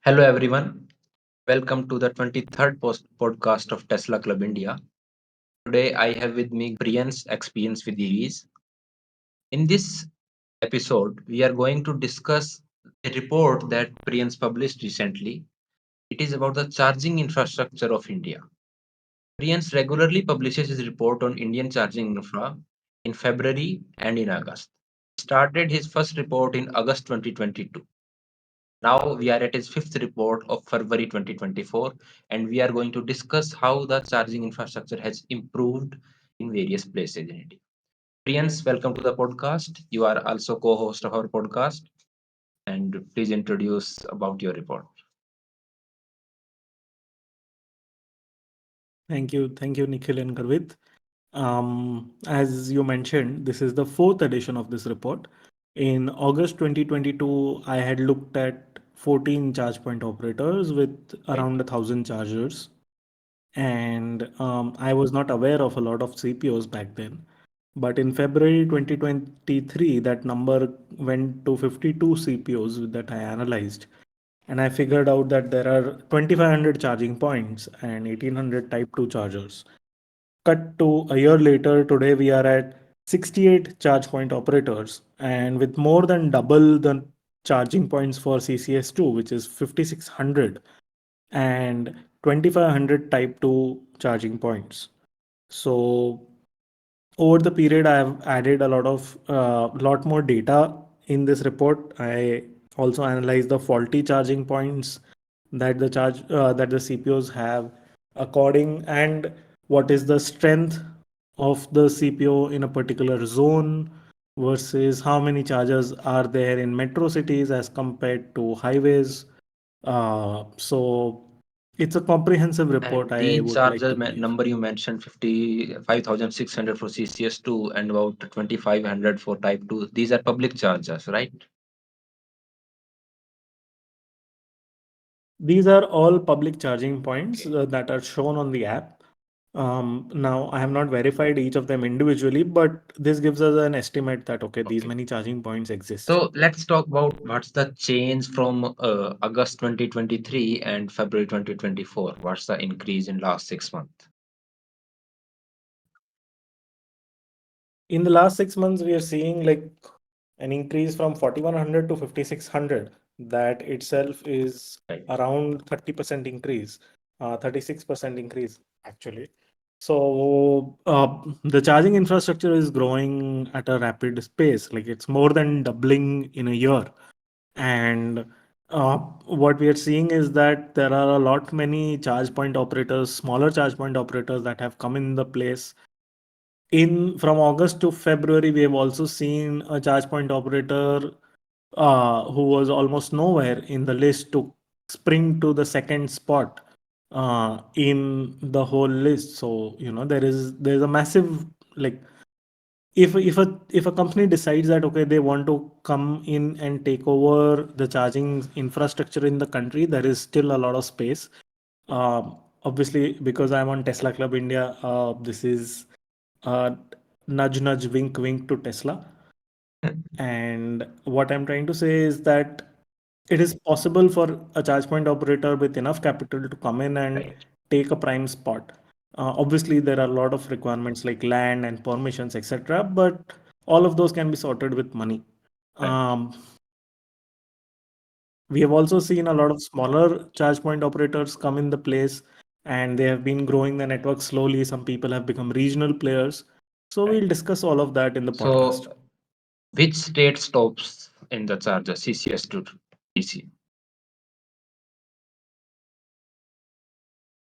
Hello, everyone. Welcome to the 23rd podcast of Tesla Club India. Today, I have with me Priyans, Experience with EVs. In this episode, we are going to discuss a report that Priyans published recently. It is about the charging infrastructure of India. Priyans regularly publishes his report on Indian charging infra in February and in August. He started his first report in August 2022. Now we are at his fifth report of February 2024, and we are going to discuss how the charging infrastructure has improved in various places in India. Priyans, welcome to the podcast. You are also co-host of our podcast, and please introduce about your report. Thank you, Nikhil and Garvit. As you mentioned, this is the fourth edition of this report. In August 2022, I had looked at 14 charge point operators with Right. around 1,000 chargers, and I was not aware of a lot of CPOs back then. But in February 2023, that number went to 52 CPOs that I analyzed, and I figured out that there are 2,500 charging points and 1,800 Type 2 chargers. Cut to a year later, today we are at 68 charge point operators, and with more than double the charging points for CCS2, which is 5,600, and 2,500 Type 2 charging points. So over the period, I have added a lot more data in this report. I also analyzed the faulty charging points that the CPOs have, according and what is the strength of the CPO in a particular zone versus how many chargers are there in metro cities as compared to highways. So it's a comprehensive report And I the would like charger to give. number you mentioned 55,600 for CCS2 and about 2,500 for Type 2. These are public chargers, right? These are all public charging points Okay. that are shown on the app. Now, I have not verified each of them individually, but this gives us an estimate that, okay, these Okay. many charging points exist. So let's talk about what's the change from August 2023 and February 2024. What's the increase in last 6 months? In the last 6 months, we are seeing like an increase from 4,100 to 5,600. That itself is Right. around 30% increase, 36% increase actually. So the charging infrastructure is growing at a rapid pace. Like it's more than doubling in a year. And what we are seeing is that there are a lot many charge point operators, smaller charge point operators that have come in the place. In from August to February, we have also seen a charge point operator who was almost nowhere in the list to spring to the second spot in the whole list. So there's a massive, like, if a company decides that okay, they want to come in and take over the charging infrastructure in the country, there is still a lot of space. Obviously, because I'm on Tesla Club India, this is uh, nudge nudge wink wink to Tesla. And what I'm trying to say is that it is possible for a charge point operator with enough capital to come in and Right. take a prime spot. Obviously, there are a lot of requirements like land and permissions, etc. But all of those can be sorted with money. Right. Um, we have also seen a lot of smaller charge point operators come in the place, and they have been growing the network slowly. Some people have become regional players. So Right. we'll discuss all of that in the podcast. So which state stops in the charger? CCS to DC.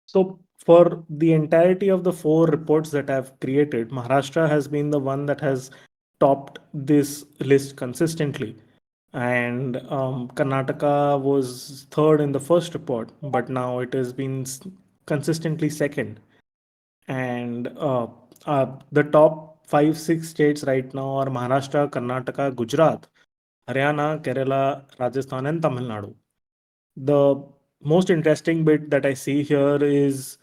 So, for the entirety of the four reports that I've created, Maharashtra has been the one that has topped this list consistently. And Karnataka was third in the first report, but now it has been consistently second. And the top five, six states right now are Maharashtra, Karnataka, Gujarat, Haryana, Kerala, Rajasthan, and Tamil Nadu. The most interesting bit that I see here is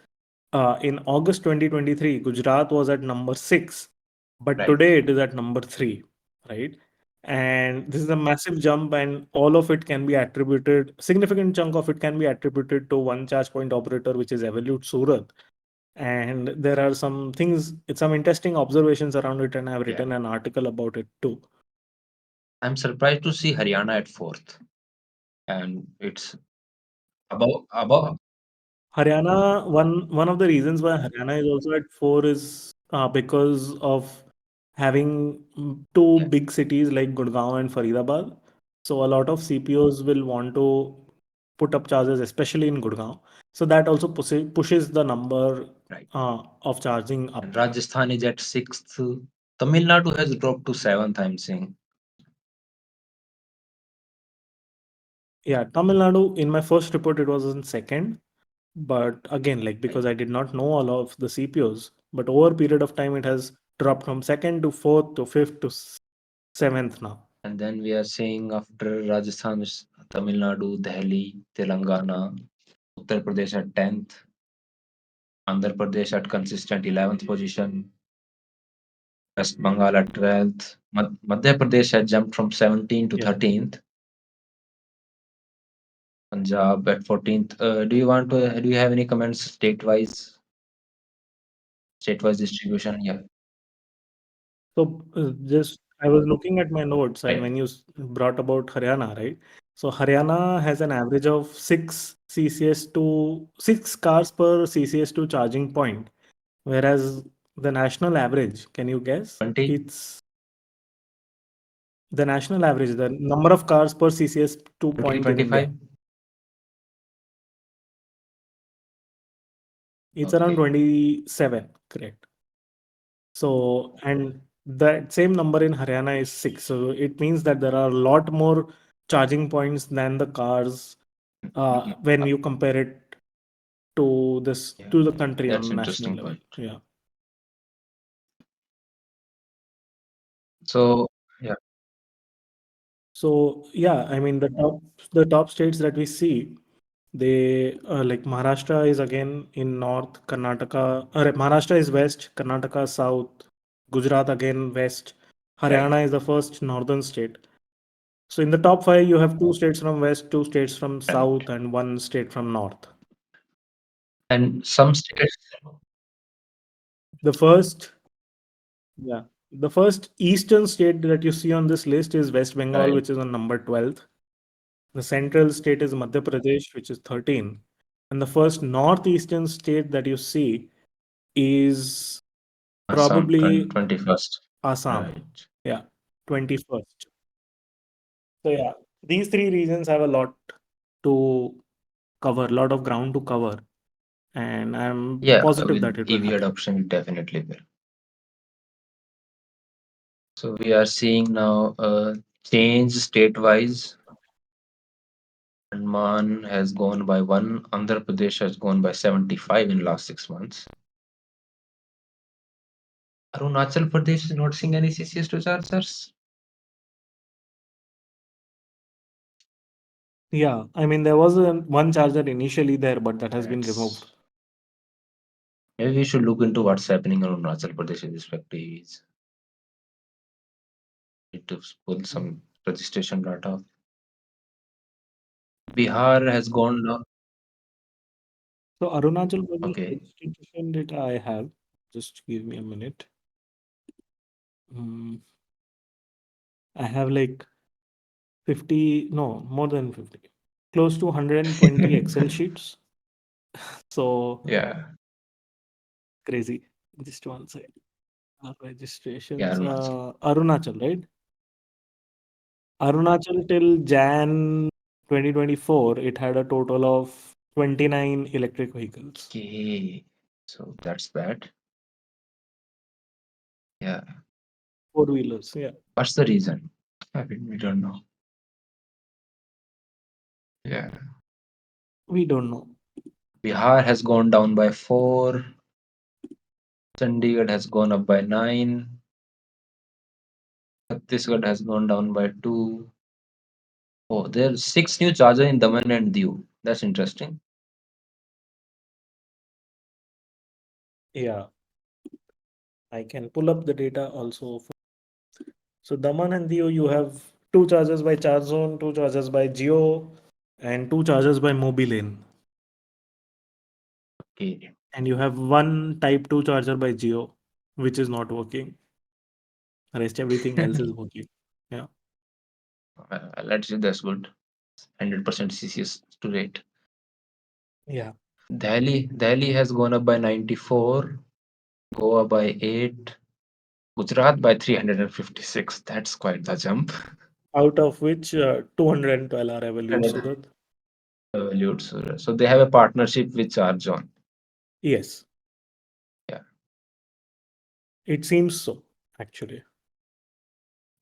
in August 2023, Gujarat was at number 6, but Right. today it is at number 3, right? And this is a massive jump, and all of it can be attributed, significant chunk of it can be attributed to one charge point operator, which is Evolute Surat. And there are some things, some interesting observations around it, and I've Yeah. written an article about it too. I'm surprised to see Haryana at fourth, and it's above. Haryana, one of the reasons why Haryana is also at four is because of having two Yeah. big cities like Gurgaon and Faridabad. So a lot of CPOs will want to put up charges, especially in Gurgaon. So that also pushes the number Right. of charging And up. Rajasthan is at sixth. Tamil Nadu has dropped to seventh, I'm saying. Yeah, Tamil Nadu, in my first report, it was in second. But again, like Right. because I did not know all of the CPOs, but over a period of time, it has dropped from second to fourth to fifth to seventh now. And then we are saying after Rajasthan is Tamil Nadu, Delhi, Telangana, Uttar Pradesh at 10th, Andhra Pradesh at consistent 11th position, West Bengal at 12th, Madhya Pradesh had jumped from 17th to Yeah. 13th, Punjab at 14th. Do you have any comments statewise distribution? Yeah. So just I was looking at my notes, and Right. when you brought about Haryana, right? So Haryana has an average of six cars per CCS2 charging point, whereas the national average, can you guess? 20, It's the national average, the number of cars per CCS2 20, point in India. 25? It's around Okay. 27, correct. So, and that same number in Haryana is six. So it means that there are a lot more charging points than the cars when you compare it to this Yeah, to the country on that's a national interesting level. point. Yeah. So, yeah, So yeah, I mean the top states that we see, they like Maharashtra is again in north, Karnataka, Maharashtra is west, Karnataka south, Gujarat again west, right. Haryana is the first northern state. So in the top five, you have two states from west, two states from Right. south, and one state from north. And some states, The first, yeah, the first eastern state that you see on this list is West Bengal, right. which is on number 12th. The central state is Madhya Pradesh, which is 13. And the first northeastern state that you see is Assam probably 21st. Assam. Right. Yeah, 21st. So yeah, these three regions have a lot to cover, a lot of ground to cover. And I'm Yeah, positive with that it will EV happen. adoption, it definitely will. So we are seeing now a change state-wise. Andaman has gone by one. Andhra Pradesh has gone by 75 in last 6 months. Arunachal Pradesh is not seeing any CCS2 chargers. Yeah, I mean, there was one charger initially there, but that has been removed. That's maybe we should look into what's happening in Arunachal Pradesh with respect to EVs. Need to pull some registration data. Bihar has gone down. So Arunachal Pradesh Okay. registration data I have. Just give me a minute. Mm, I have like 50, no, more than 50, close to 120 Excel sheets. So Yeah. crazy. Just one second. Yeah, Registrations. Arunachal. Arunachal, right? Arunachal till Jan 2024, it had a total of 29 electric vehicles. Okay. So that's bad. Yeah. Four wheelers. Yeah. What's the reason? I mean, we don't know. Yeah. We don't know. Bihar has gone down by 4. Chandigarh has gone up by 9. Chhattisgarh has gone down by 2. Oh, there's 6 new chargers in Daman and Diu. That's interesting. Yeah. I can pull up the data also. So Daman and Diu, you have two chargers by ChargeZone, two chargers by Geo, and two chargers by Mobilane. Okay. And you have one Type 2 charger by Geo, which is not working. Rest everything else is working. Yeah. Let's say that's good. 100% CCS to rate. Yeah. Delhi has gone up by 94, Goa by 8, Gujarat by 356. That's quite the jump. Out of which 212 are Evolute 100 Surat. evolutes. So they have a partnership with ChargeOn. Yes, Yeah. it seems so, actually.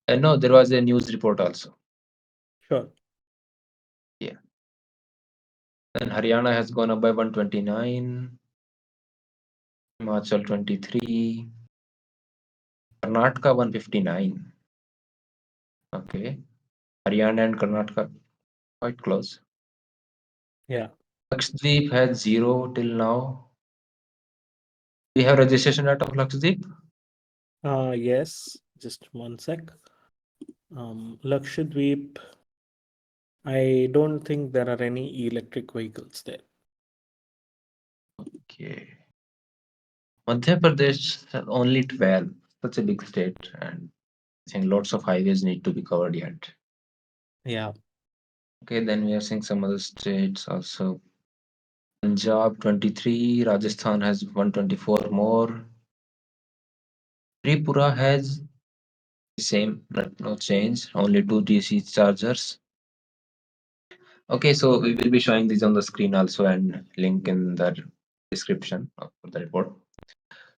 And no, there was a news report also. Sure. Yeah. Then Haryana has gone up by 129, Himachal 23, Karnataka 159. Okay. Haryana and Karnataka quite close. Yeah. Lakshadweep has zero till now. We have registration rate of Lakshadweep. Yes, just one sec. Lakshadweep, I don't think there are any electric vehicles there. Okay. Madhya Pradesh has only 12. Such a big state, and I think lots of highways need to be covered yet. Yeah. Okay, then we are seeing some other states also. Punjab 23, Rajasthan has 124 more. Tripura has the same, no change, only two DC chargers. Okay, so we will be showing these on the screen also and link in the description of the report.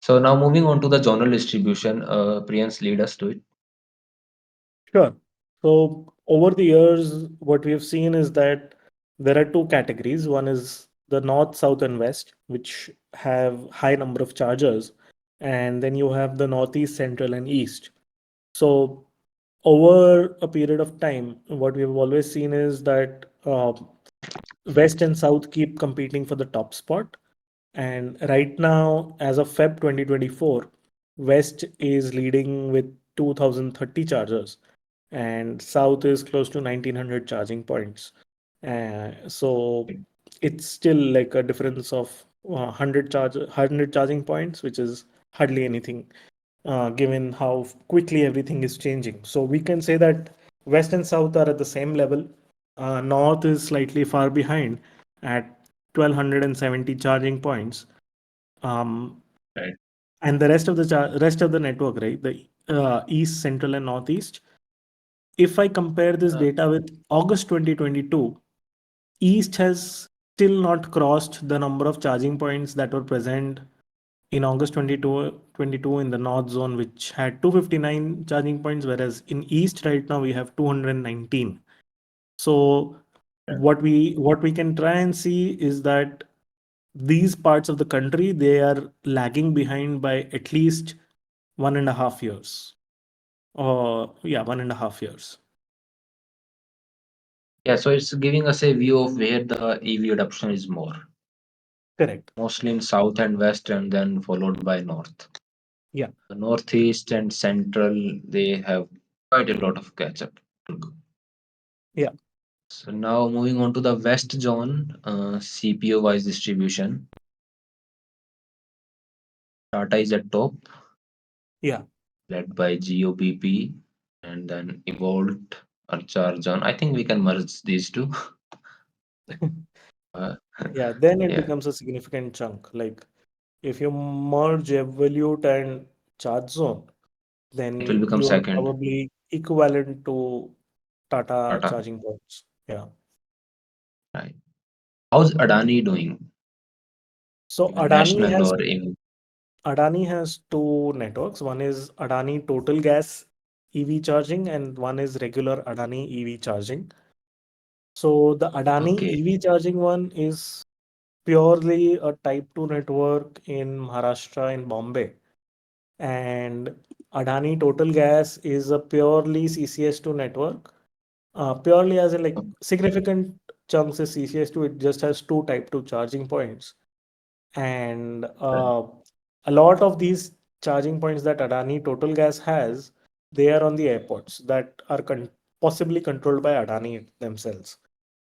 So now moving on to the zonal distribution, Priyans lead us to it. Sure. So over the years, what we have seen is that there are two categories. One is the north, south, and west, which have high number of chargers, and then you have the northeast, central, and east. So over a period of time, what we have always seen is that west and south keep competing for the top spot. And right now, as of Feb 2024, west is leading with 2030 chargers and south is close to 1900 charging points. So it's still like a difference of 100 charging points, which is hardly anything, given how quickly everything is changing. So we can say that west and south are at the same level. North is slightly far behind at 1270 charging points. Um, Right. and the rest of the network, right? The east, central, and northeast, if I compare this Uh, data with August 2022, East has still not crossed the number of charging points that were present in August 2022 in the North Zone, which had 259 charging points, whereas in East right now we have 219. So what we can try and see is that these parts of the country, they are lagging behind by at least 1.5 years. Yeah, 1.5 years. yeah, so it's giving us a view of where the EV adoption is more, Correct. mostly in south and west, and then followed by north. Yeah. The northeast and central, they have quite a lot of catch up to go. Yeah. So now moving on to the west zone, CPO wise distribution. Tata is at top, Yeah. led by GOPP, and then Evolt or Charge on. I think we can merge these two. Uh, Yeah, then it yeah, becomes a significant chunk. Like if you merge Evolute and Charge Zone, it will then become you are second. probably equivalent to Tata Tata. charging points. Yeah. Right. How's Adani doing? So Even national or even Adani has two networks. One is Adani Total Gas EV charging, and one is regular Adani EV charging. So the Adani okay. EV charging one is purely a Type 2 network in Maharashtra in Bombay. And Adani Total Gas is a purely CCS2 network. Purely as in like significant chunks is CCS2, it just has two Type 2 charging points. And Right. a lot of these charging points that Adani Total Gas has they are on the airports that are possibly controlled by Adani themselves.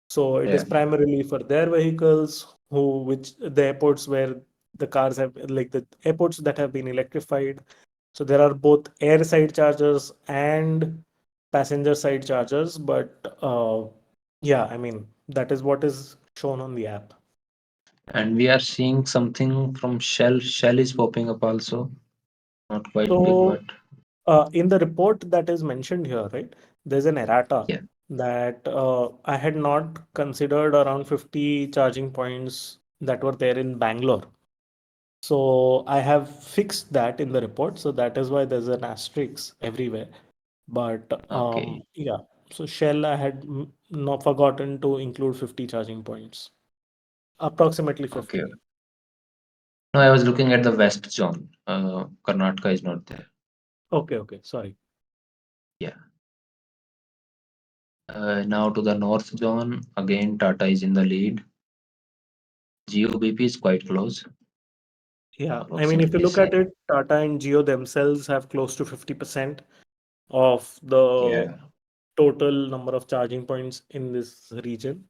So it is Yeah. primarily for their vehicles, which the airports where the cars have, like the airports that have been electrified. So there are both air side chargers and passenger side chargers, but yeah, I mean, that is what is shown on the app. And we are seeing something from Shell. Shell is popping up also. Not quite big, So but in the report that is mentioned here, right, there's an errata yeah. that I had not considered around 50 charging points that were there in Bangalore. So I have fixed that in the report. So that is why there's an asterisk everywhere. But Okay. yeah, so Shell I had not forgotten to include 50 charging points, approximately Okay. 50. No, I was looking at the West zone. Karnataka is not there. Okay, okay, sorry. Yeah. Now to the North zone. Again, Tata is in the lead. GOBP is quite close, Yeah, I mean, if you approximately look at same. it, Tata and Jio themselves have close to 50% of the Yeah. total number of charging points in this region.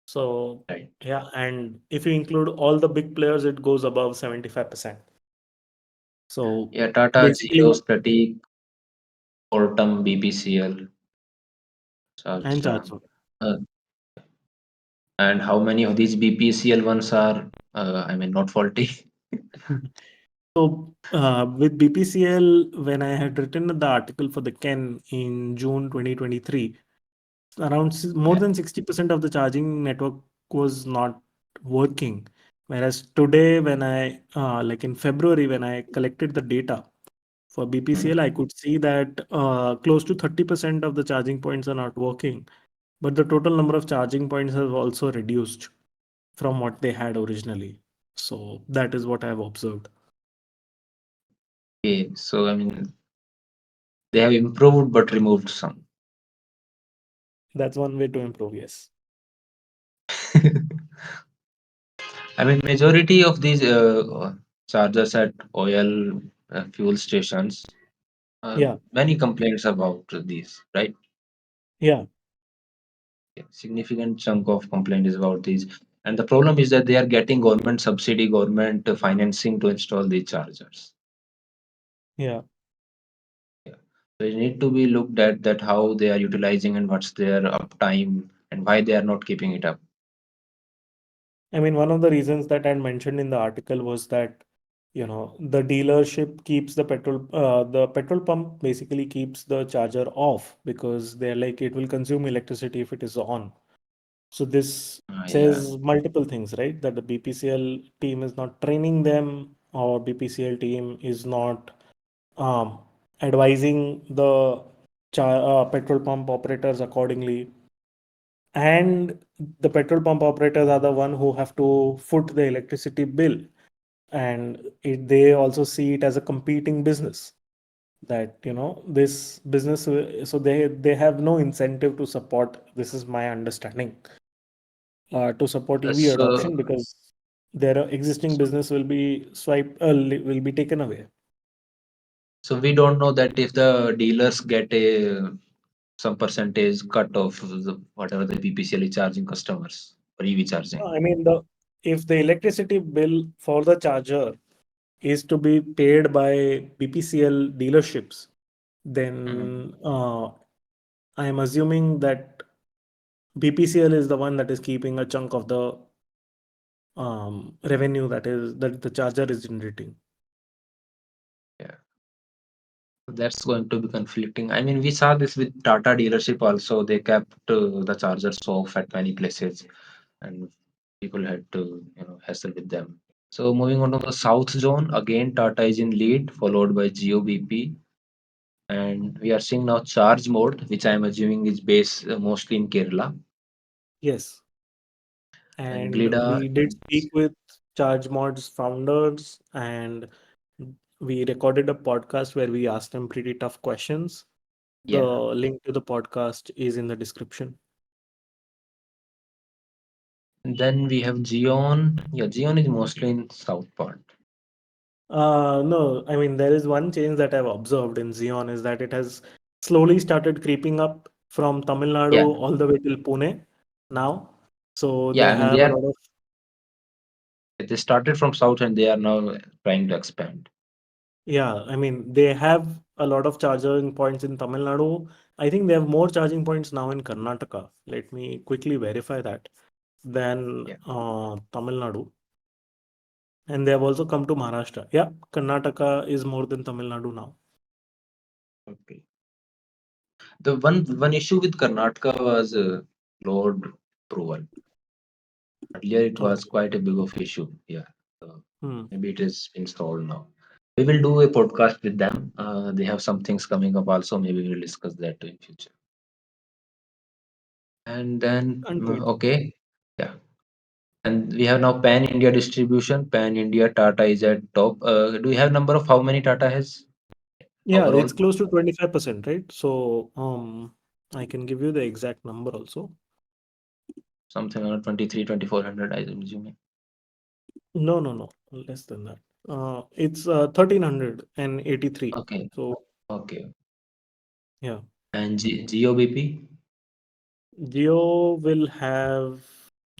So, Right. yeah, and if you include all the big players, it goes above 75%. So, Yeah, Tata, Jio, basically, Static, Autumn, BPCL, and Charge. Charge. Uh, and how many of these BPCL ones are, I mean, not faulty? So, with BPCL, when I had written the article for the Ken in June 2023, around more Yeah. than 60% of the charging network was not working. Whereas today, when like in February, when I collected the data for BPCL, I Mhm. could see that close to 30% of the charging points are not working. But the total number of charging points has also reduced from what they had originally. So that is what I have observed. Okay, so I mean, they have improved but removed some. That's one way to improve, yes. I mean, majority of these chargers at oil fuel stations, Yeah, many complaints about these, right? yeah. Yeah, significant chunk of complaint is about these. And the problem is that they are getting government subsidy, government financing to install these chargers. Yeah. Yeah. So it need to be looked at that how they are utilizing and what's their uptime and why they are not keeping it up. I mean, one of the reasons that I mentioned in the article was that, the dealership keeps the petrol pump basically keeps the charger off because they're like, it will consume electricity if it is on. So this Yeah. says multiple things, right? That the BPCL team is not training them, or BPCL team is not um, advising the petrol pump operators accordingly, and the petrol pump operators are the one who have to foot the electricity bill, and they also see it as a competing business, that this business so they have no incentive to support, this is my understanding, to support EV So, adoption, because their existing so business will be will be taken away. so we don't know that if the dealers get a some percentage cut of the, whatever the BPCL is charging customers for EV charging. I mean, the if the electricity bill for the charger is to be paid by BPCL dealerships, Mhm. then I am assuming that BPCL is the one that is keeping a chunk of the revenue that the charger is generating. Yeah. That's going to be conflicting. I mean, we saw this with Tata dealership also. They kept the chargers off at many places, and people had to, hassle with them. So moving on to the South zone, again Tata is in lead, followed by GOBP, and we are seeing now charge mode, which I am assuming is based mostly in Kerala, Yes, and and Glida. we did speak with ChargeMod's founders, and we recorded a podcast where we asked them pretty tough questions. The Yeah. link to the podcast is in the description. And then we have Geon. Yeah, Geon is mostly in south part. No, I mean, there is one change that I've observed in Xeon is that it has slowly started creeping up from Tamil Nadu Yeah, all the way till Pune now. So yeah. they I mean, have a lot of, they started from south and they are now trying to expand. yeah, I mean, they have a lot of charging points in Tamil Nadu. I think they have more charging points now in Karnataka. Let me quickly verify that than Yeah. Tamil Nadu. And they have also come to Maharashtra. Yeah, Karnataka is more than Tamil Nadu now. Okay. The one issue with Karnataka was load approval. Earlier, it was Okay. quite a big of issue. Yeah. So Hmm. maybe it is installed now. We will do a podcast with them. They have some things coming up also. Maybe we'll discuss that in future. And then, Agreed. okay. Yeah. And we have now pan India distribution. Pan India Tata is at top. Do you have number of how many Tata has Yeah, overall? it's close to 25%, right? So, I can give you the exact number also. Something around 23, 2400, I'm assuming. No, no, no, less than that. It's 1383. Okay. So, Okay. yeah, And GOBP? Geo will have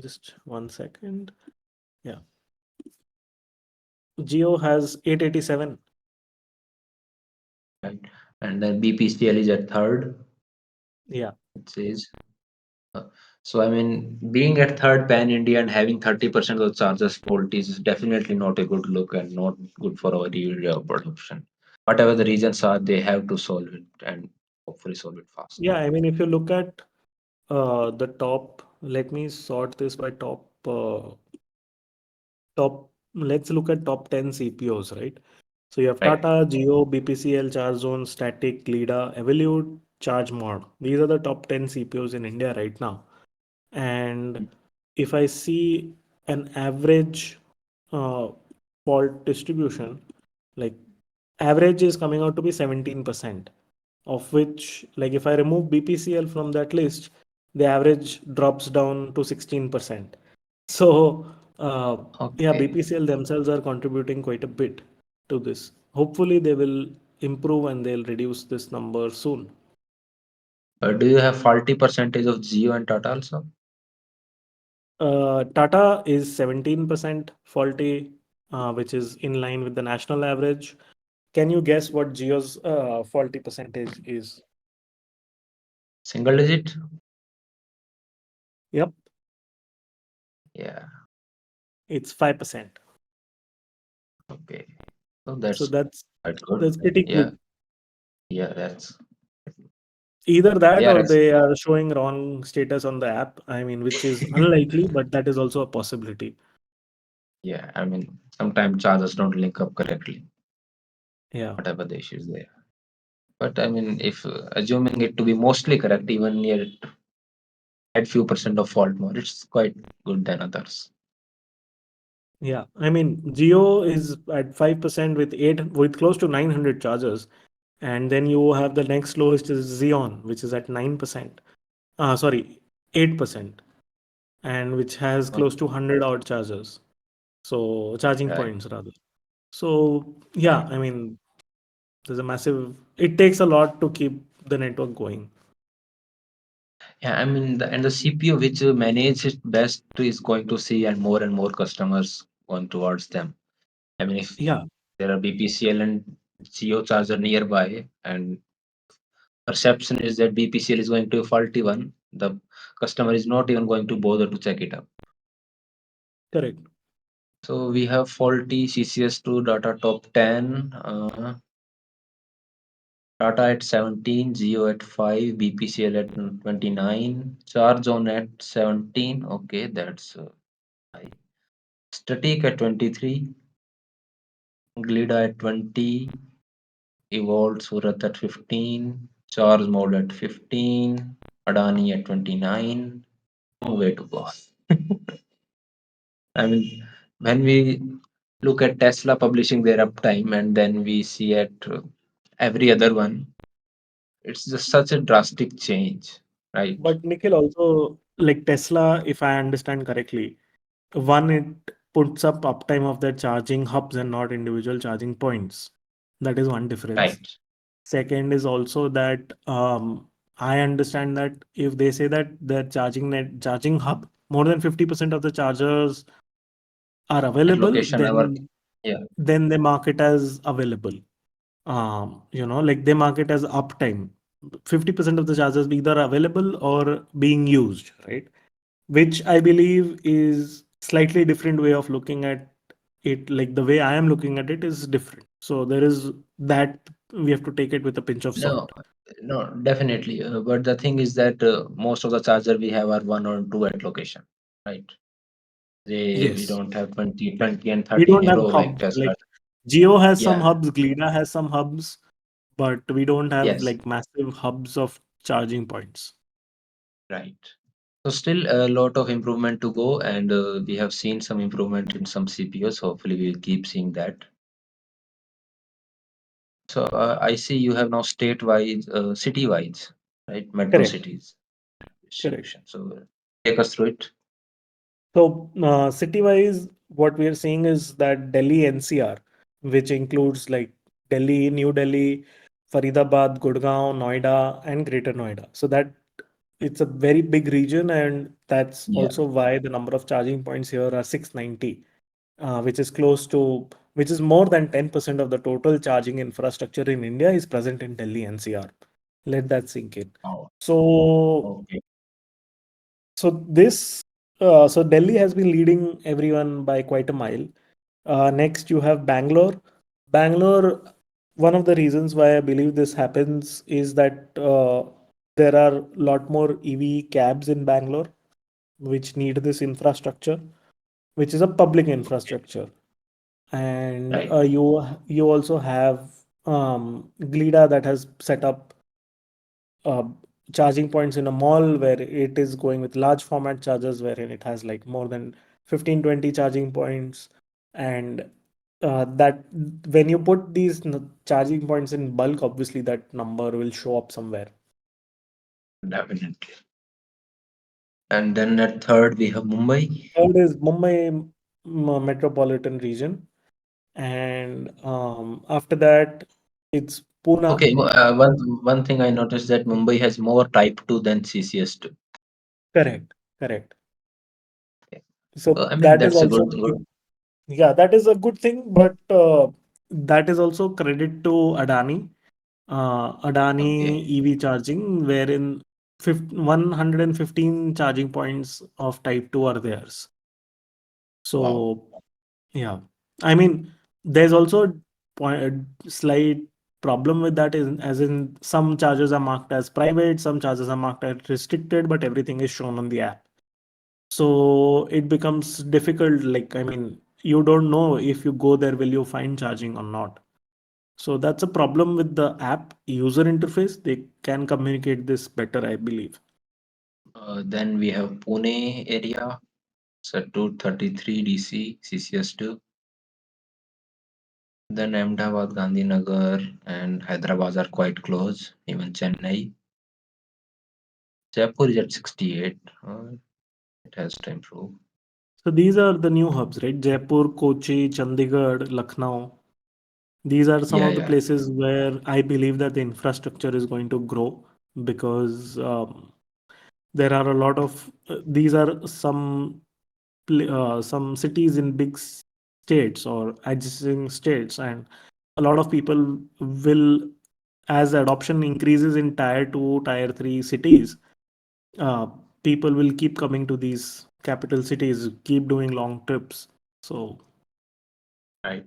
just 1 second. Yeah, Geo has 887. Right. And then BPCL is at third, Yeah, it says. Uh, So, I mean, being at third pan India and having 30% of the charges fault is definitely not a good look and not good for our yield production. Whatever the reasons are, they have to solve it and hopefully solve it fast. yeah. I mean, if you look at the top, let me sort this by top. Let's look at top 10 CPOs, right? So you have Right. Tata, Jio, BPCL, ChargeZone, Static, Lida, Evolute, ChargeMod. These are the top 10 CPOs in India right now. And if I see an average uh, fault distribution, like average is coming out to be 17%, of which, like if I remove BPCL from that list, the average drops down to 16%. So, yeah, Okay. BPCL themselves are contributing quite a bit to this. Hopefully, they will improve and they'll reduce this number soon. Do you have faulty percentage of Geo and Tata also? Tata is 17% faulty, which is in line with the national average. Can you guess what Geo's faulty percentage is? Single digit? Yep, Yeah. it's 5%. Okay. So So that's that's quite good. that's pretty Yeah. good. Yeah. That's Either they that are or they are showing wrong status on the app. I mean, which is unlikely, but that is also a possibility. yeah. I mean, sometimes chargers don't link up correctly. Yeah. Whatever the issues there. But I mean, if assuming it to be mostly correct, even near at few percent of fault more, it's quite good than others. Yeah, I mean, Geo is at 5% with close to 900 chargers, and then you have the next lowest is Xeon, which is at 9%. Sorry, 8%, and which has close to Okay. 100 odd chargers. So charging Right. points rather. So yeah, Right. I mean, there's a massive. It takes a lot to keep the network going. Yeah. I mean, and the CPU which manage it best is going to see and more customers going towards them. I mean, if Yeah, there are BPCL and CO charger nearby, and perception is that BPCL is going to a faulty one, the customer is not even going to bother to check it up. correct. So we have faulty CCS2 data top 10, Tata at 17, Geo at 5, BPCL at 29, Charge on at 17. Okay, that's high. Static at 23, Glida at 20, Evolved Surat at 15, Charge Mode at 15, Adani at 29. Long way to go. I mean, when we look at Tesla publishing their uptime and then we see at every other one, it's just such a drastic change, right? But Nikhil also like Tesla, if I understand correctly, one it puts up uptime of their charging hubs and not individual charging points. That is one difference. Right. Second is also that I understand that if they say that the charging hub, more than 50% of the chargers are At available, location our, yeah. then they mark it as available. Like they mark it as uptime. 50% of the chargers either available or being used, right? Which I believe is slightly different way of looking at it. Like the way I am looking at it is different. So there is that we have to take it with a pinch of No, salt. no, definitely. But the thing is that most of the charger we have are one or two at location, right? We Yes. don't have 20 and We 30 don't have narrow like hubs. Tesla. Like Geo has some Yeah, hubs, Glida has some hubs, but we don't have yes, like massive hubs of charging points. right. So still a lot of improvement to go, and we have seen some improvement in some CPUs. Hopefully, we'll keep seeing that. So I see you have now state-wise, city-wise, right? Metro Correct. cities Correct. distribution. So take us through it. So, city-wise, what we are seeing is that Delhi NCR, which includes like Delhi, New Delhi, Faridabad, Gurgaon, Noida, and Greater Noida. So that it's a very big region, and that's Yeah. also why the number of charging points here are 690, which is close to, which is more than 10% of the total charging infrastructure in India is present in Delhi NCR. Let that sink in. Oh, So okay. so Delhi has been leading everyone by quite a mile. Next, you have Bangalore. Bangalore, one of the reasons why I believe this happens is that there are a lot more EV cabs in Bangalore, which need this infrastructure, which is a public Okay. infrastructure. And Right. you also have Glida that has set up uh, charging points in a mall where it is going with large format chargers wherein it has like more than 15-20 charging points, and that when you put these charging points in bulk, obviously that number will show up somewhere. Definitely. And then at third, we have Mumbai. Third is Mumbai metropolitan region, and after that it's Pune. Okay, one thing I noticed that Mumbai has more Type 2 than CCS2. Correct, correct. Okay. So I mean, that is that's a also, good. yeah, that is a good thing, but that is also credit to Adani. Adani Okay. EV charging, wherein 115 charging points of Type 2 are theirs. Wow. So, yeah, I mean, there's also a slight problem with that, is as in some chargers are marked as private, some chargers are marked as restricted, but everything is shown on the app. So it becomes difficult. Like, I mean, you don't know if you go there, will you find charging or not? So that's a problem with the app user interface. They can communicate this better, I believe. Then we have Pune area, so 233 DC, CCS2. Then Ahmedabad, Gandhinagar, and Hyderabad are quite close, even Chennai. Jaipur is at 68. It has to improve. So these are the new hubs, right? Jaipur, Kochi, Chandigarh, Lucknow. These are some Yeah, of the yeah, places where I believe that the infrastructure is going to grow because there are a lot of these are some cities in big states or adjacent states, and a lot of people will, as adoption increases in tier 2 tier 3 cities, uh, people will keep coming to these capital cities, keep doing long trips. So right.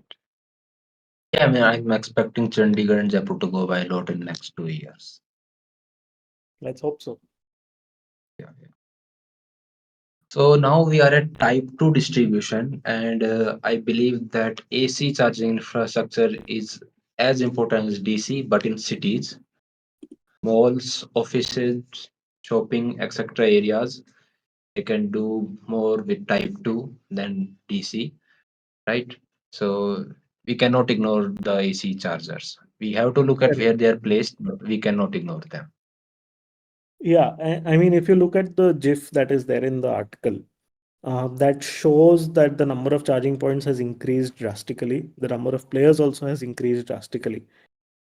Yeah, I mean, I'm expecting Chandigarh and Jaipur to go by a lot in next 2 years. let's hope so. Yeah, yeah. So now we are at Type 2 distribution, and I believe that AC charging infrastructure is as important as DC, but in cities, malls, offices, shopping, etc. areas, they can do more with Type 2 than DC, right? So we cannot ignore the AC chargers. We have to look at Correct. where they are placed, but we cannot ignore them. Yeah, I mean, if you look at the GIF that is there in the article, That shows that the number of charging points has increased drastically. The number of players also has increased drastically.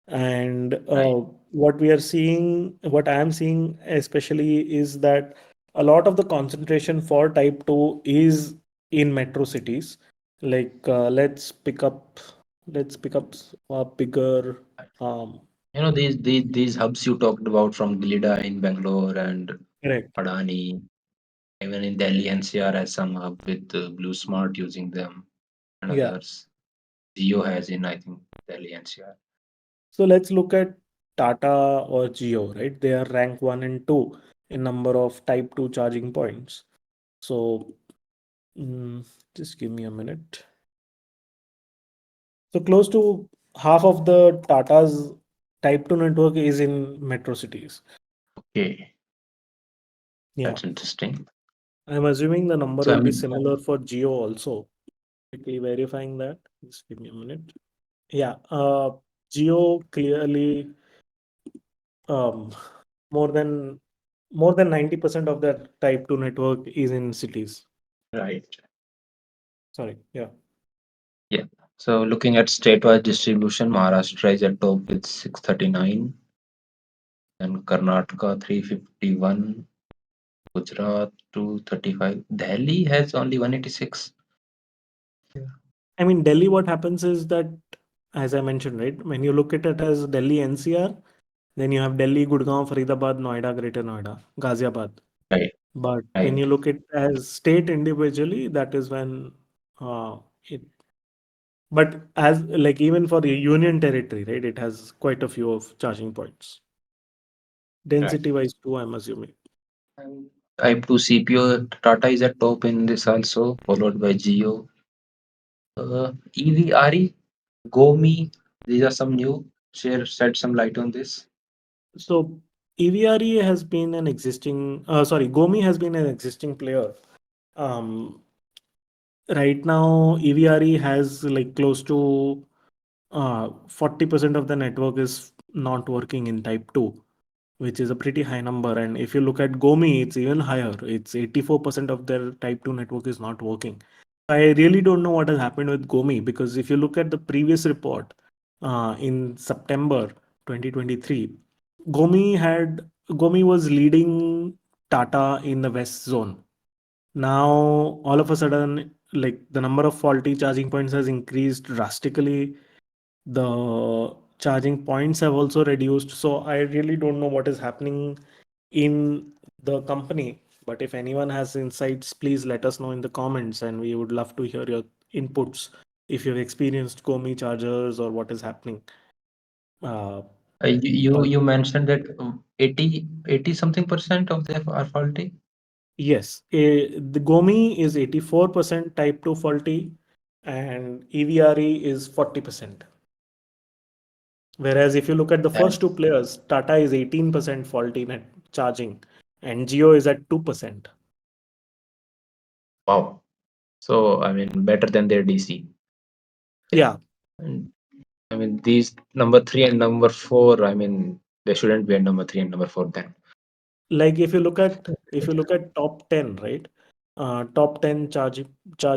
And Right. what I am seeing especially is that a lot of the concentration for type 2 is in metro cities. Like let's pick up a bigger um These hubs you talked about from Glida in Bangalore and correct. Adani, even in Delhi NCR has some hub with Blue Smart using them and Yeah. others. Jio has in I think Delhi NCR. So let's look at Tata or Jio, right? They are rank 1 and 2 in number of type 2 charging points. So mm, just give me a minute. So close to half of the Tata's type 2 network is in metro cities. Okay, Yeah. that's interesting. I'm assuming the number So I will be mean, similar for Jio also. Quickly verifying that. Just give me a minute. Yeah. Jio clearly um, more than more than 90% of their type 2 network is in cities. right. Sorry. Yeah. Yeah. So looking at state-wise distribution, Maharashtra is at top with 639, and Karnataka 351, Gujarat 235. Delhi has only 186. Yeah. I mean, Delhi, what happens is that, as I mentioned, right, when you look at it as Delhi NCR, then you have Delhi, Gurgaon, Faridabad, Noida, Greater Noida, Ghaziabad. Right, But when right. you look at as state individually, that is when it. But as like even for the union territory, right, it has quite a few of charging points. Right. Density wise too, I'm assuming. And type 2 CPO, Tata is at top in this also, followed by Jio. EVRE, GoMe, these are some new. Shed some light on this. So EVRE has been an existing, sorry, Gomi has been an existing player. Um, right now, EVRE has like close to 40% of the network is not working in type 2, which is a pretty high number. And if you look at Gomi, it's even higher. It's 84% of their type 2 network is not working. I really don't know what has happened with Gomi because if you look at the previous report in September 2023, Gomi was leading Tata in the West zone. Now all of a sudden, like the number of faulty charging points has increased drastically. The charging points have also reduced. So I really don't know what is happening in the company. But if anyone has insights, please let us know in the comments, and we would love to hear your inputs if you've experienced Komi chargers or what is happening. Uh, but You mentioned that 80 something percent of them are faulty. yes, the Gomi is 84% type 2 faulty and EVRE is 40%. Whereas if you look at the first two That's players, Tata is 18% faulty net charging and Jio is at 2%. wow. So I mean, better than their DC. Okay. Yeah, And, I mean, these number three and number four. I mean, they shouldn't be at number three and number four then. like if you look at top 10, right? Top 10 charge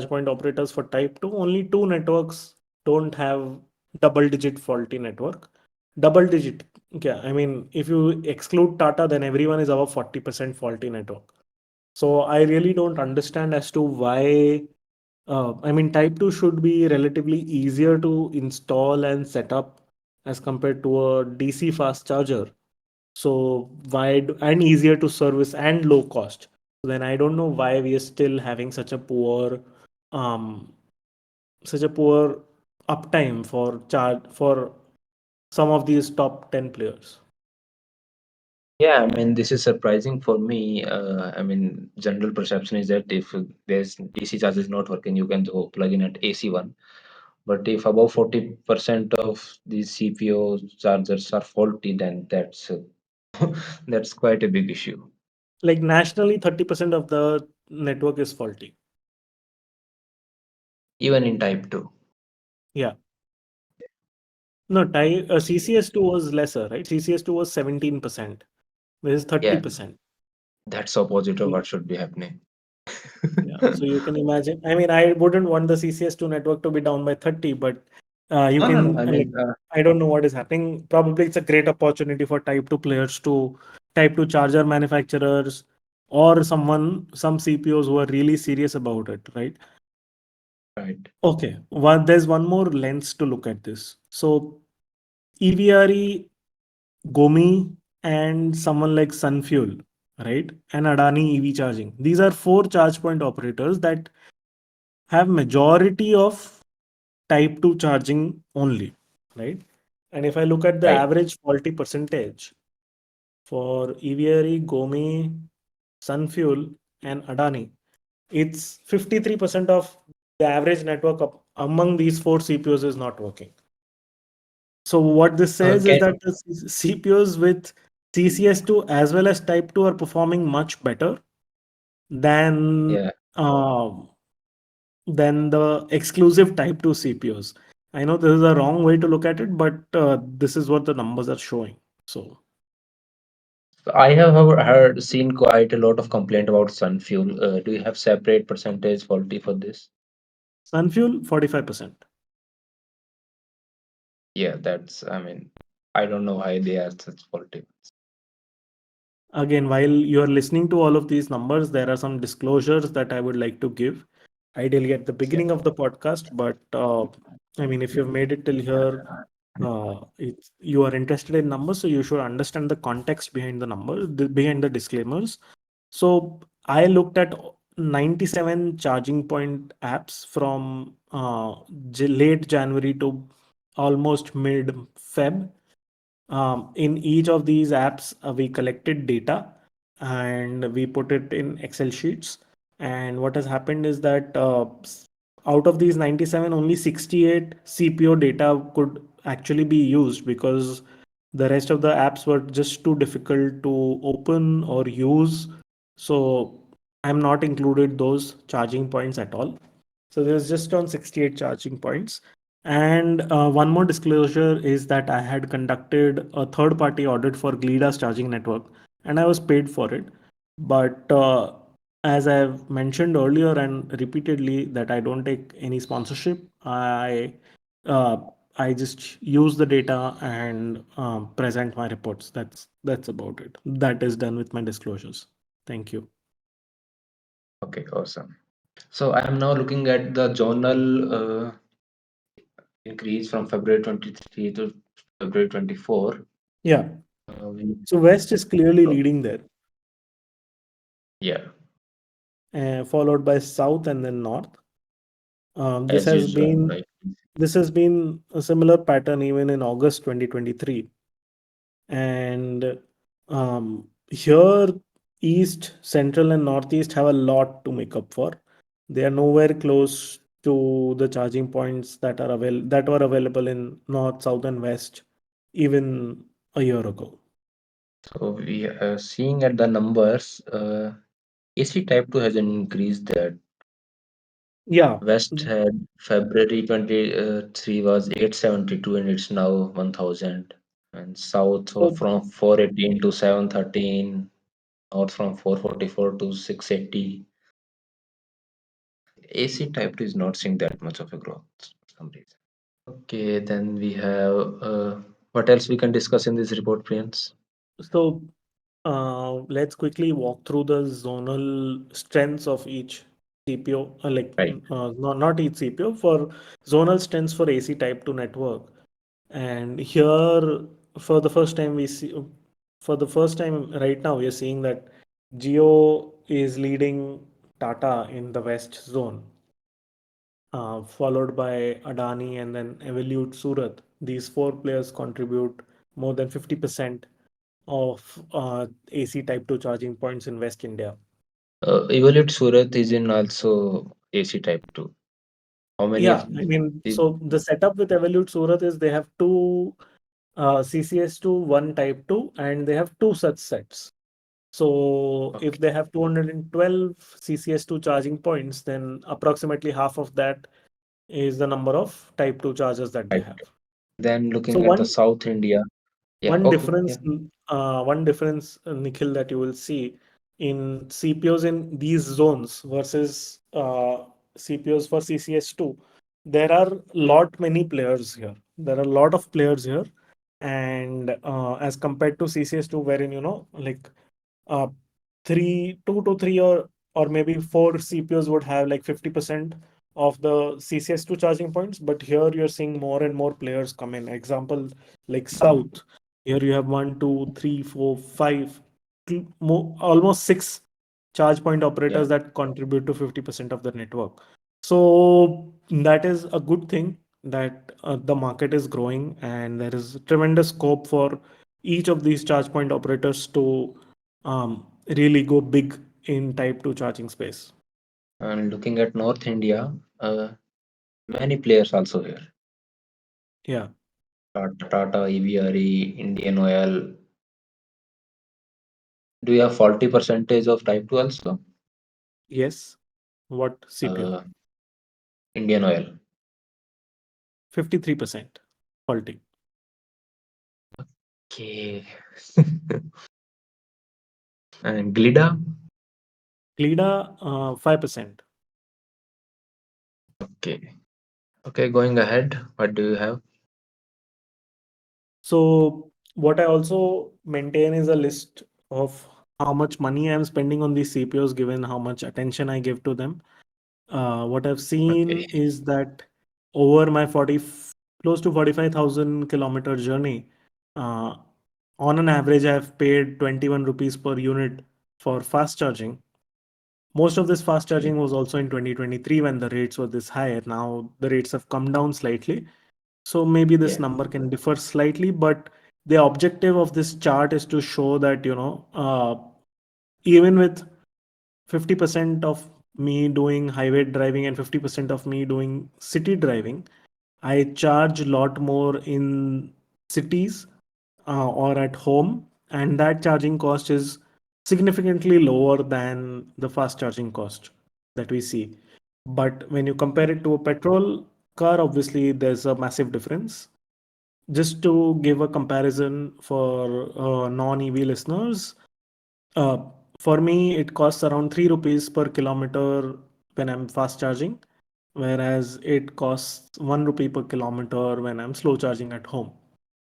point operators for type 2, only two networks don't have double digit faulty network. Double digit. Yeah, I mean if you exclude Tata, then everyone is above 40% faulty network. So I really don't understand as to why. I mean, Type 2 should be relatively easier to install and set up as compared to a DC fast charger. So and easier to service and low cost. Then I don't know why we are still having um, such a poor uptime for charge for some of these top 10 players. Yeah, I mean, this is surprising for me. I mean, general perception is that if there's DC charge is not working, you can go plug in at AC one. But if above 40% of these CPO chargers are faulty, then that's quite a big issue. Like nationally, 30% of the network is faulty. Even in type 2. Yeah. No, CCS2 was lesser, right? CCS2 was 17%. This is Yeah, 30%. that's opposite of Yeah. what should be happening. Yeah, so you can imagine. I mean, I wouldn't want the CCS2 network to be down by 30, but you No, no, no. can, I like, mean, I don't know what is happening. Probably it's a great opportunity for Type 2 players to Type 2 charger manufacturers or some CPOs who are really serious about it, right? right. Okay, there's one more lens to look at this. So EVRE, Gomi, and someone like Sunfuel, right? And Adani EV charging. These are four charge point operators that have majority of type 2 charging only, right? And if I look at the Right. average faulty percentage for EVRE, Gomi, Sunfuel, and Adani, it's 53% of the average network among these four CPUs is not working. So what this says is Can that the CPUs with CCS2 as well as Type 2 are performing much better than yeah. uh, the exclusive Type 2 CPUs. I know this is a wrong way to look at it, but this is what the numbers are showing. So So I have heard seen quite a lot of complaint about Sunfuel. Do you have separate percentage faulty for this? Sunfuel, 45%. Yeah, that's. I mean, I don't know why they are such faulty. Again, while you are listening to all of these numbers, there are some disclosures that I would like to give, ideally at the Yeah. beginning of the podcast. But I mean, if you've made it till here, you are interested in numbers, so you should understand the context behind the number, behind the disclaimers. So I looked at 97 charging point apps from late January to almost mid Feb. In each of these apps, we collected data and we put it in Excel sheets. And what has happened is that out of these 97, only 68 CPO data could actually be used because the rest of the apps were just too difficult to open or use. So I'm not included those charging points at all. So there's just on 68 charging points. And one more disclosure is that I had conducted a third party audit for Glida's charging network and I was paid for it. But as I've mentioned earlier and repeatedly, that I don't take any sponsorship. Uh, I just use the data and present my reports. That's about it. That is done with my disclosures. Thank you. Okay, awesome. So I am now looking at the journal increase from February 23 to February 24. Yeah. We, So West is clearly so, leading there, yeah, followed by South and then North. Um, this as has usual, been right? this has been a similar pattern even in August 2023. And here, East, Central, and Northeast have a lot to make up for. They are nowhere close to the charging points that were available in North, South, and West even a year ago. So we are seeing at the numbers, AC type 2 has an increase that Yeah, West had February 23 was 872 and it's now 1000. And South so from 418 to 713, North from 444 to 680. AC type 2 is not seeing that much of a growth for some reason. Okay, then we have what else we can discuss in this report, Priyans? so let's quickly walk through the zonal strengths of each CPO, Right. not each CPO, for zonal strengths for AC type 2 network. And here, for the first time, for the first time right now, we are seeing that Geo is leading Tata in the West zone, followed by Adani and then Evolute Surat. These four players contribute more than 50% of AC Type 2 charging points in West India. Evolute Surat is in also AC type 2. How many of Yeah, I mean, the so the setup with Evolute Surat is they have two CCS2, one Type 2, and they have two such sets. So if okay, they have 212 CCS2 charging points, then approximately half of that is the number of Type 2 chargers that they right. have. Then So looking at the South India. Yeah, one okay, difference, yeah. one difference, Nikhil, that you will see. in CPOs in these zones versus CPOs for CCS2, there are lot many players here. There are a lot of players here, and as compared to CCS2, wherein like uh, two to three or maybe four CPUs would have like 50% of the CCS2 charging points, but here you're seeing more and more players come in. Example, like South, here you have one, two, three, four, five, almost six charge point Yeah. operators that contribute to 50% of the network. So that is a good thing that the market is growing and there is tremendous scope for each of these charge point operators to really go big in type 2 charging space. And looking at North India, many players also here. Yeah. Tata, EVRE, Indian Oil. Do you have 40 percentage of type 2 also? Yes. What CPO? Uh, Indian Oil. 53% faulty. Okay. And Glida? Glida, 5%. Okay. Okay, going ahead. What do you have? So what I also maintain is a list of how much money I'm spending on these CPOs given how much attention I give to them. What I've Okay. seen is that over my 40 close to 45,000 kilometer journey, uh, on an average, I've paid 21 rupees per unit for fast charging. Most of this fast Okay. charging was also in 2023 when the rates were this high. Now the rates have come down slightly. So maybe this Yeah. number can differ slightly, but the objective of this chart is to show that, even with 50% of me doing highway driving and 50% of me doing city driving, I charge a lot more in cities or at home, and that charging cost is significantly lower than the fast charging cost that we see. But when you compare it to a petrol car, obviously there's a massive difference. Just to give a comparison for non-EV listeners, uh, for me it costs around 3 rupees per kilometer when I'm fast charging, whereas it costs 1 rupee per kilometer when I'm slow charging at home.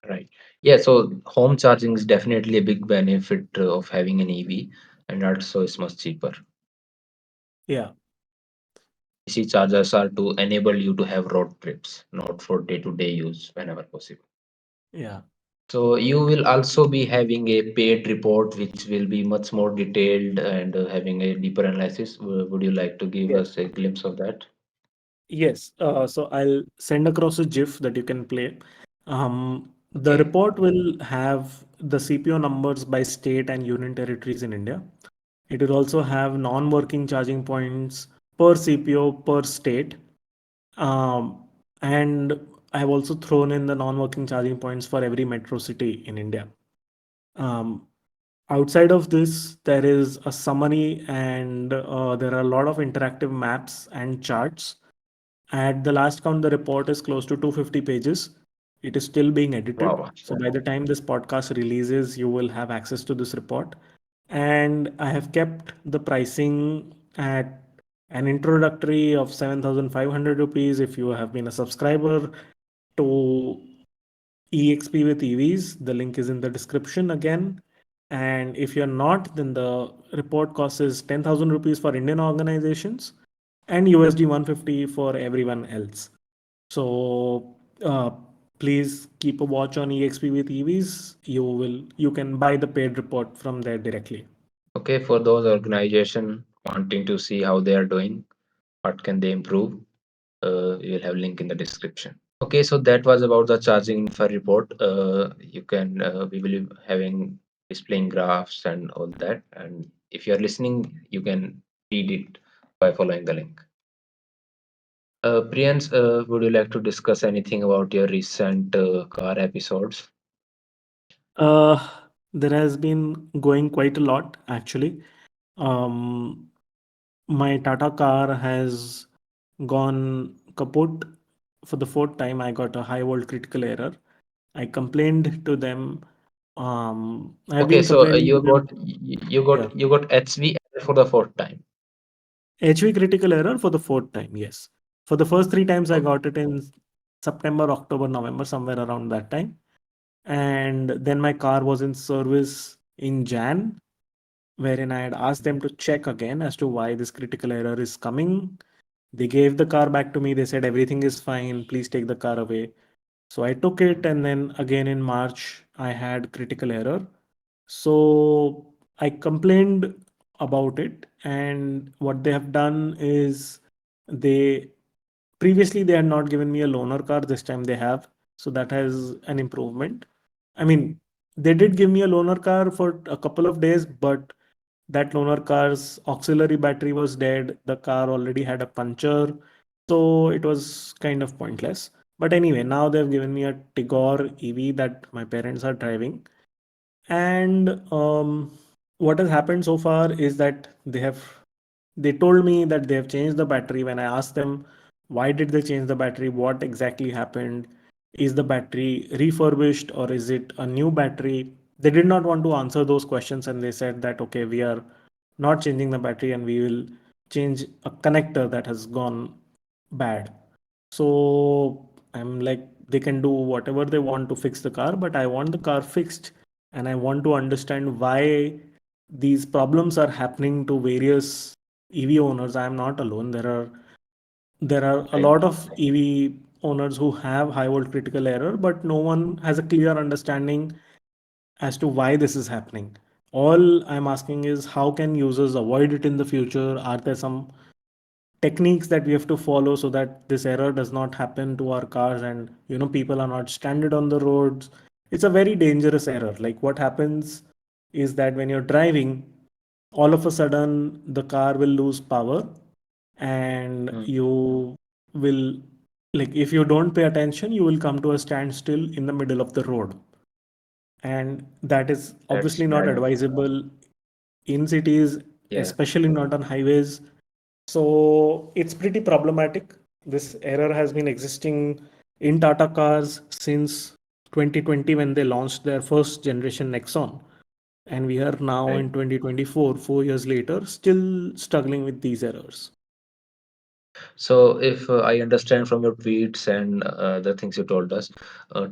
Right. Yeah, so home charging is definitely a big benefit of having an EV, and also it's much cheaper. Yeah, DC chargers are to enable you to have road trips, not for day-to-day use whenever possible. yeah, So you will also be having a paid report, which will be much more detailed and having a deeper analysis. Would you like to give yes. us a glimpse of that? Yes, so I'll send across a GIF that you can play. The Okay. report will have the CPO numbers by state and union territories in India. It will also have non-working charging points per CPO per state. Um, and I've also thrown in the non-working charging points for every metro city in India. Um, Outside of this, there is a summary and there are a lot of interactive maps and charts. At the last count, the report is close to 250 pages. It is still being edited. Wow. So by the time this podcast releases, you will have access to this report. And I have kept the pricing at an introductory of 7,500 rupees if you have been a subscriber to EXP with EVs. The link is in the description again. And if you're not, then the report cost is 10,000 rupees for Indian organizations and USD 150 for everyone else. So please keep a watch on EXP with EVs. You can buy the paid report from there directly. Okay, for those organization wanting to see how they are doing, what can they improve, we will have link in the description. Okay, so that was about the charging infra report. You can we will be having displaying graphs and all that. And if you are listening, you can read it by following the link. Priyans, would you like to discuss anything about your recent car episodes? Uh, there has been going quite a lot actually. Um, my Tata car has gone kaput for the fourth time. I got a high volt critical error. I complained to them I've Okay, been so complaining you with them. got you Yeah. got you got HV for the fourth time. HV critical error for the fourth time. Yes. For the first three times, I Okay. got it in September, October, November, somewhere around that time. And then my car was in service in Jan, wherein I had asked them to check again as to why this critical error is coming. They gave the car back to me. They said everything is fine. Please take the car away. So I took it, and then again in March, I had critical error. So I complained about it, and what they have done is they previously they had not given me a loaner car. This time they have, so that has an improvement. I mean, they did give me a loaner car for a couple of days, but that loaner car's auxiliary battery was dead. The car already had a puncture, so it was kind of pointless. But anyway, now they've given me a Tigor EV that my parents are driving, and what has happened so far is that they told me that they have changed the battery. When I asked them why did they change the battery, what exactly happened, is the battery refurbished or is it a new battery, they did not want to answer those questions, and they said that okay, we are not changing the battery and we will change a connector that has gone bad. So I'm like, they can do whatever they want to fix the car, but I want the car fixed, and I want to understand why these problems are happening to various EV owners. I am not alone. There are a Right. lot of EV owners who have high volt critical error, but no one has a clear understanding as to why this is happening. All I'm asking is how can users avoid it in the future? Are there some techniques that we have to follow so that this error does not happen to our cars, and people are not stranded on the roads? It's a very dangerous error. Like, what happens is that when you're driving, all of a sudden the car will lose power, and Mm. you will, like, if you don't pay attention, you will come to a standstill in the middle of the road, and that is That's obviously not bad. advisable in cities, Yeah. especially not on highways. So it's pretty problematic. This error has been existing in Tata cars since 2020 when they launched their first generation Nexon. And we are now Right. in 2024, 4 years later, still struggling with these errors. So, if I understand from your tweets and the things you told us,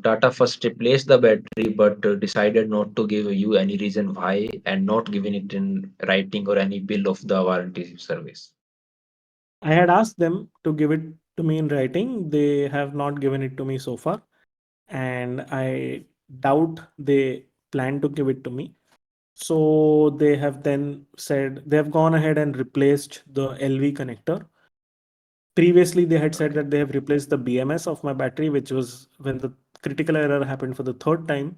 Tata first replaced the battery but decided not to give you any reason why and not giving it in writing or any bill of the warranty service. I had asked them to give it to me in writing. They have not given it to me so far. And I doubt they plan to give it to me. So they have then said they have gone ahead and replaced the LV connector. Previously, they had said Okay. that they have replaced the BMS of my battery, which was when the critical error happened for the third time.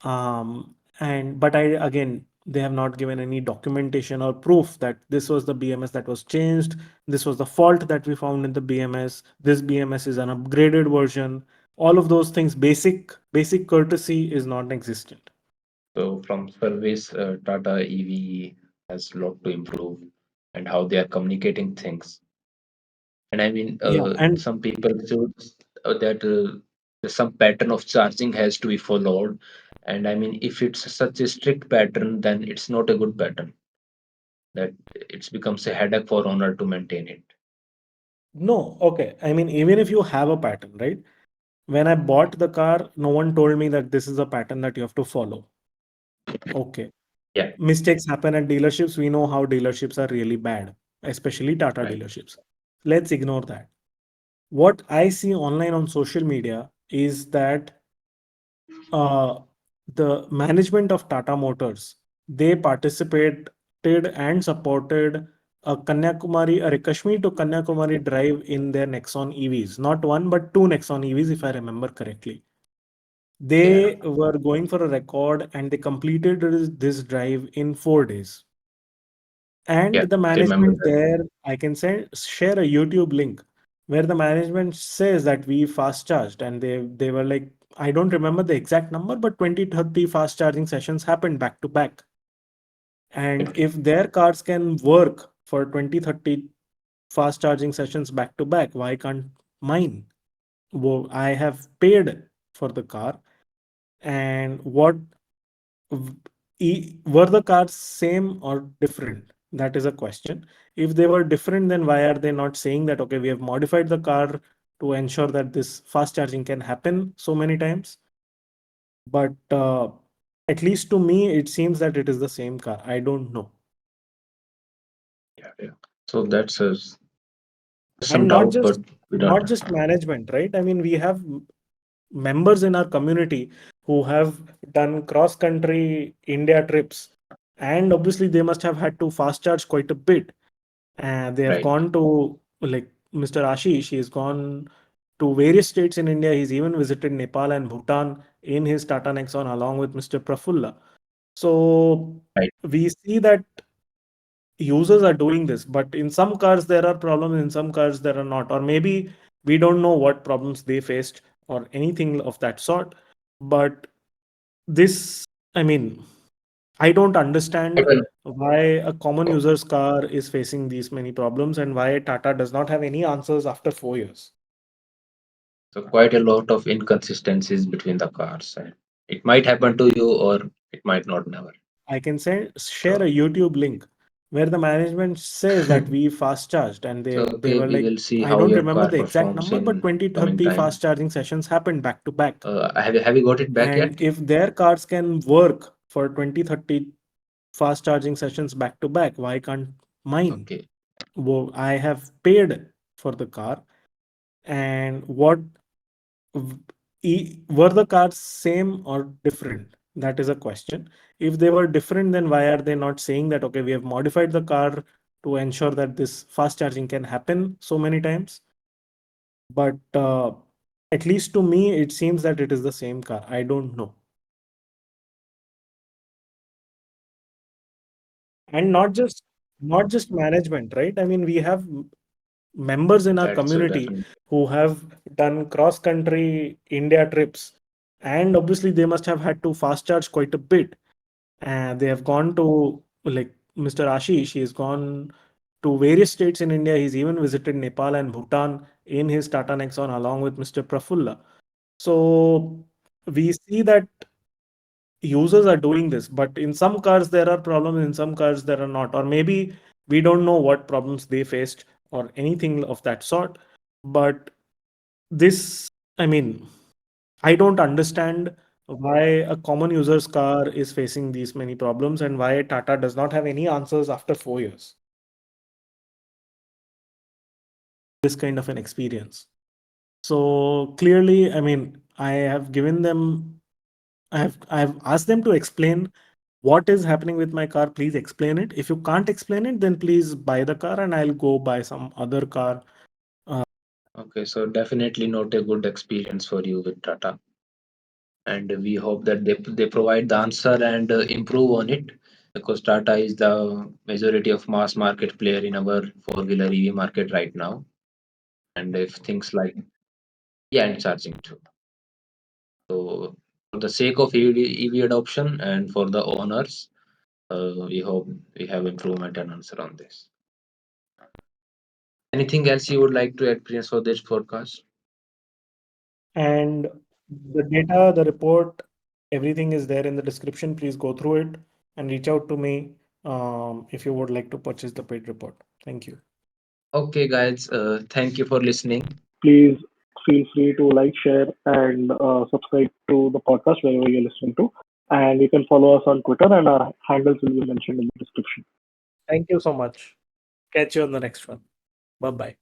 And but I again, they have not given any documentation or proof that this was the BMS that was changed. This was the fault that we found in the BMS. This BMS is an upgraded version. All of those things, basic courtesy is not existent. So, from service, Tata EV has a lot to improve and how they are communicating things. And I mean, Yeah, and some people feel that some pattern of charging has to be followed. And I mean, if it's such a strict pattern, then it's not a good pattern. That it becomes a headache for owner to maintain it. no, okay. I mean, even if you have a pattern, right? When I bought the car, no one told me that this is a pattern that you have to follow. Okay. Yeah, Mistakes happen at dealerships. We know how dealerships are really bad, especially Tata right. dealerships. Let's ignore that. What I see online on social media is that uh, the management of Tata Motors, they participated and supported a Kashmir to Kanyakumari drive in their Nexon EVs. Not one, but two Nexon EVs, if I remember correctly. Yeah, They were going for a record and they completed this drive in 4 days. And yeah. the I remember management that. there, I can share a YouTube link where the management says that we fast charged, and they were like, I don't remember the exact number, but 20-30 fast charging sessions happened back to back. And Right. if their cars can work for 20-30 fast charging sessions back to back, why can't mine? Well, I have paid for the car, and what were the cars same or different? That is a question. If they were different, then why are they not saying that, okay, we have modified the car to ensure that this fast charging can happen so many times? But at least to me, it seems that it is the same car. I don't know. Yeah, yeah. So that's some And doubt, but we don't. not just management, right? I mean, we have members in our community who have done cross country India trips, and obviously they must have had to fast charge quite a bit. And they have Right, gone to, like, Mr. Ashish, he's gone to various states in India. He's even visited Nepal and Bhutan in his Tata Nexon along with Mr. Prafulla. So right. we see that users are doing this, but in some cars there are problems, in some cars there are not, or maybe we don't know what problems they faced or anything of that sort. But this, I mean, I don't I understand will. why a common user's car is facing these many problems and why Tata does not have any answers after 4 years. So quite a lot of inconsistencies between the cars, and it might happen to you, or it might not never. I can share So, a YouTube link where the management says that we fast charged, and so they okay, were we like, will see I how don't your remember car the exact performs number, but in 20 coming 30 time. fast charging sessions happened back to back. Have you got it back And yet? if their cars can work for 20 30 fast charging sessions back to back, why can't mine? Okay. Well, I have paid for the car, and w- were the cars same or different? That is a question. If they were different, then why are they not saying that, okay, we have modified the car to ensure that this fast charging can happen so many times? But at least to me, it seems that it is the same car. I don't know. And not just management, right? I mean, we have members in our That's community definitely. who have done cross country India trips, and obviously they must have had to fast charge quite a bit. And they have gone to, like, Mr. Ashish, he's gone to various states in India. He's even visited Nepal and Bhutan in his Tata Nexon along with Mr. Prafulla. So we see that users are doing this, but in some cars there are problems, in some cars there are not, or maybe we don't know what problems they faced or anything of that sort. But this, I mean, I don't understand why a common user's car is facing these many problems and why Tata does not have any answers after 4 years. This kind of an experience. So clearly, I mean, I have asked them to explain what is happening with my car. Please explain it. If you can't explain it, then please buy the car and I'll go buy some other car. Uh, Okay, so definitely not a good experience for you with Tata, and we hope that they provide the answer and improve on it, because Tata is the majority of mass market player in our four-wheeler EV market right now. And if things like, yeah, and charging too. So for the sake of EV adoption and for the owners, we hope we have improvement and answer on this. Anything else you would like to add, Priyans, for this podcast? and the data, the report, everything is there in the description. Please go through it and reach out to me if you would like to purchase the paid report. Thank you. Okay, guys, thank you for listening. Please feel free to like, share, and subscribe to the podcast wherever you're listening to. And you can follow us on Twitter, and our handles will be mentioned in the description. Thank you so much. Catch you on the next one. Bye bye.